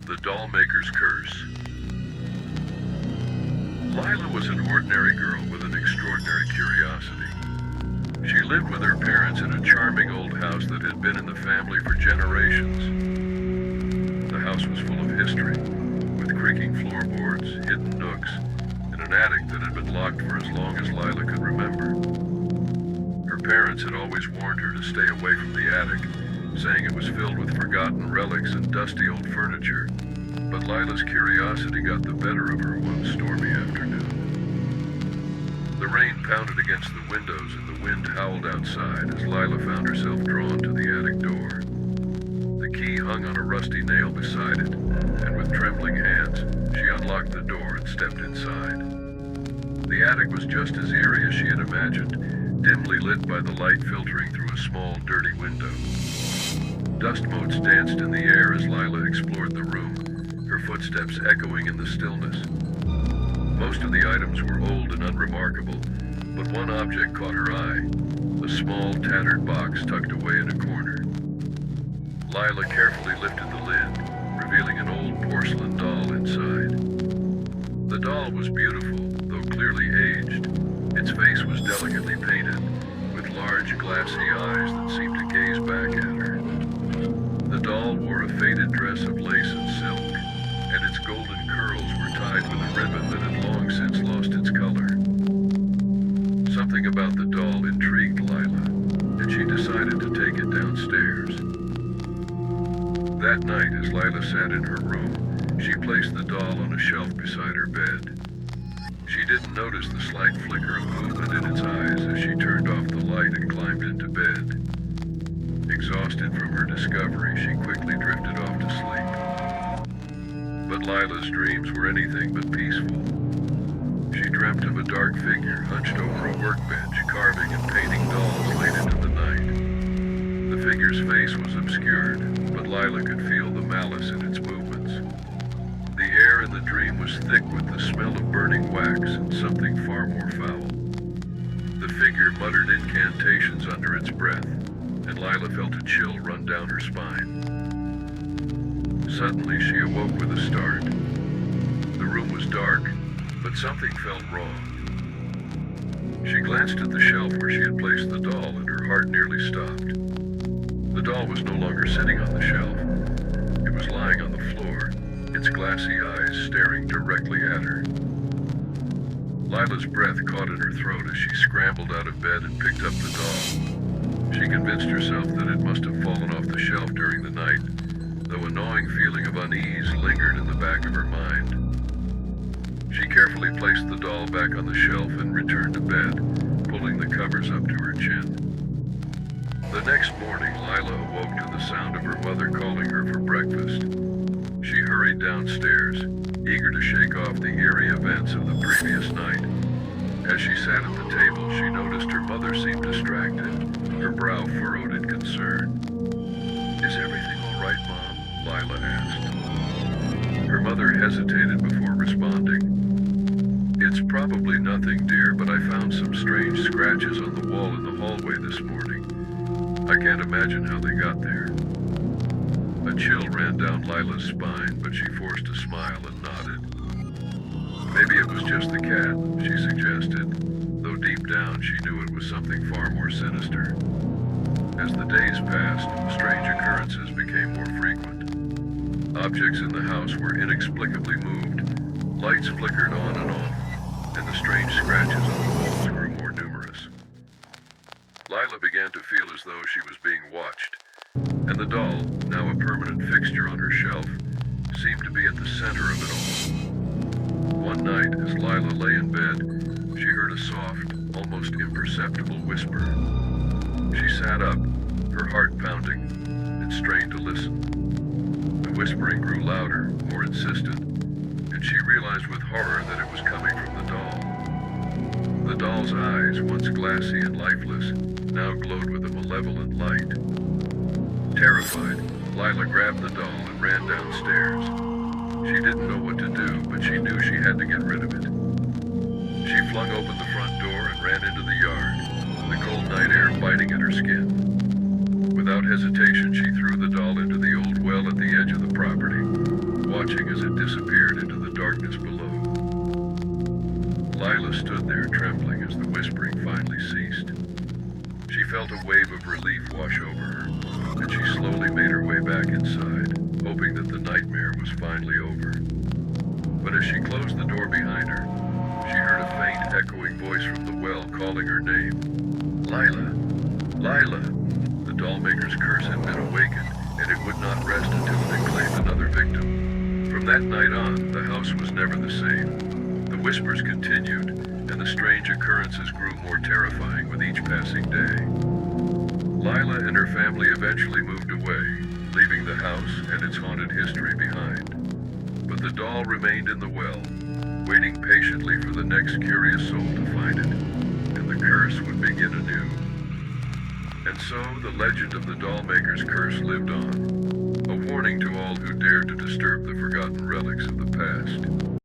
The Dollmaker's Curse. Lila was an ordinary girl with an extraordinary curiosity. She lived with her parents in a charming old house that had been in the family for generations. The house was full of history, with creaking floorboards, hidden nooks, and an attic that had been locked for as long as Lila could remember. Her parents had always warned her to stay away from the attic, saying it was filled with forgotten relics and dusty old furniture, but Lila's curiosity got the better of her one stormy afternoon. The rain pounded against the windows and the wind howled outside as Lila found herself drawn to the attic door. The key hung on a rusty nail beside it, and with trembling hands, she unlocked the door and stepped inside. The attic was just as eerie as she had imagined, dimly lit by the light filtering through a small, dirty window. Dust motes danced in the air as Lila explored the room, her footsteps echoing in the stillness. Most of the items were old and unremarkable, but one object caught her eye, a small, tattered box tucked away in a corner. Lila carefully lifted the lid, revealing an old porcelain doll inside. The doll was beautiful, though clearly aged. Its face was delicately painted, with large, glassy eyes that seemed to gaze back at her. The doll wore a faded dress of lace and silk, and its golden curls were tied with a ribbon that had long since lost its color. Something about the doll intrigued Lila, and she decided to take it downstairs. That night, as Lila sat in her room, she placed the doll on a shelf beside her bed. She didn't notice the slight flicker of movement in its eyes as she turned off the light and climbed into bed. Exhausted from her discovery, she quickly drifted off to sleep. But Lila's dreams were anything but peaceful. She dreamt of a dark figure hunched over a workbench, carving and painting dolls late into the night. The figure's face was obscured, but Lila could feel the malice in its movements. The air in the dream was thick with the smell of burning wax and something far more foul. The figure muttered incantations under its breath, and Lila felt a chill run down her spine. Suddenly, she awoke with a start. The room was dark, but something felt wrong. She glanced at the shelf where she had placed the doll, and her heart nearly stopped. The doll was no longer sitting on the shelf. It was lying on the floor, its glassy eyes staring directly at her. Lila's breath caught in her throat as she scrambled out of bed and picked up the doll. She convinced herself that it must have fallen off the shelf during the night, though a gnawing feeling of unease lingered in the back of her mind. She carefully placed the doll back on the shelf and returned to bed, pulling the covers up to her chin. The next morning, Lila awoke to the sound of her mother calling her for breakfast. She hurried downstairs, eager to shake off the eerie events of the previous night. As she sat at the table, she noticed her mother seemed distracted, her brow furrowed in concern. "Is everything all right, Mom?" Lila asked. Her mother hesitated before responding. "It's probably nothing, dear, but I found some strange scratches on the wall in the hallway this morning. I can't imagine how they got there." A chill ran down Lila's spine, but she forced a smile and nodded. "Maybe it was just the cat," she suggested, though deep down she knew it was something far more sinister. As the days passed, strange occurrences became more frequent. Objects in the house were inexplicably moved, lights flickered on and off, and the strange scratches on the walls grew more numerous. Lila began to feel as though she was being watched, and the doll, now a permanent fixture on her shelf, seemed to be at the center of it all. One night, as Lila lay in bed, she heard a soft, almost imperceptible whisper. She sat up, her heart pounding, and strained to listen. The whispering grew louder, more insistent, and she realized with horror that it was coming from the doll. The doll's eyes, once glassy and lifeless, now glowed with a malevolent light. Terrified, Lila grabbed the doll and ran downstairs. She didn't know what to do, but she knew she had to get rid of it. She flung open the front door and ran into the yard, the cold night air biting at her skin. Without hesitation, she threw the doll into the old well at the edge of the property, watching as it disappeared into the darkness below. Lila stood there trembling as the whispering finally ceased. She felt a wave of relief wash over her, and she slowly made her way back inside, hoping that the nightmare was finally over. But as she closed the door behind her, she heard a faint echoing voice from the well calling her name. Lila! Lila! The Dollmaker's curse had been awakened, and it would not rest until it had claimed another victim. From that night on, the house was never the same. The whispers continued, and the strange occurrences grew more terrifying with each passing day. Lila and her family eventually moved away, leaving the house and its haunted history behind. But the doll remained in the well, waiting patiently for the next curious soul to find it, and the curse would begin anew. And so the legend of the Dollmaker's curse lived on, a warning to all who dared to disturb the forgotten relics of the past.